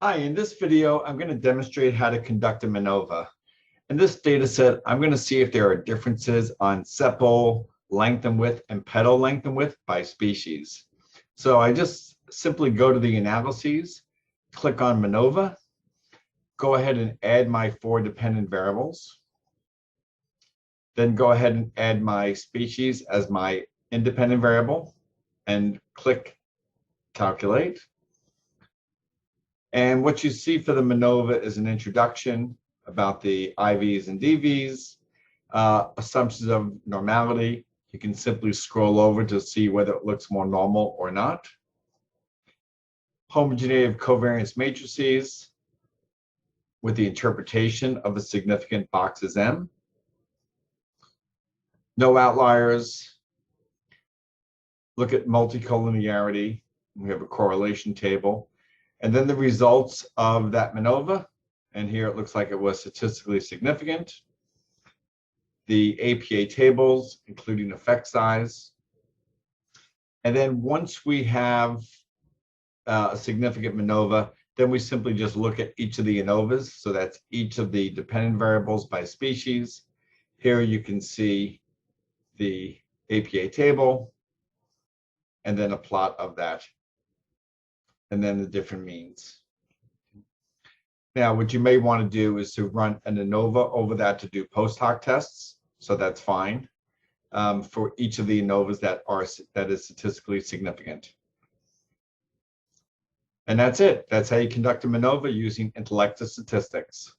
Hi, in this video, I'm going to demonstrate how to conduct a Manova. In this data set, I'm going to see if there are differences on sepal length and width and petal length and width by species. So I just simply go to the analyses, click on Manova, go ahead and add my 4 dependent variables, then go ahead and add my species as my independent variable and click Calculate. And what you see for the Manova is an introduction about the IVs and DVs, assumptions of normality. You can simply scroll over to see whether it looks more normal or not. Homogeneity covariance matrices with the interpretation of the significant boxes M. No outliers. Look at multicollinearity. We have a correlation table. And then the results of that Manova, and here it looks like it was statistically significant. The APA tables, including effect size. And then once we have a significant Manova, then we simply just look at each of the ANOVAs. So that's each of the dependent variables by species. Here you can see the APA table, and then a plot of that, and then the different means. Now, what you may want to do is to run an ANOVA over that to do post hoc tests. So that's fine for each of the ANOVAs that is statistically significant. And that's it. That's how you conduct a Manova using Intellectus Statistics.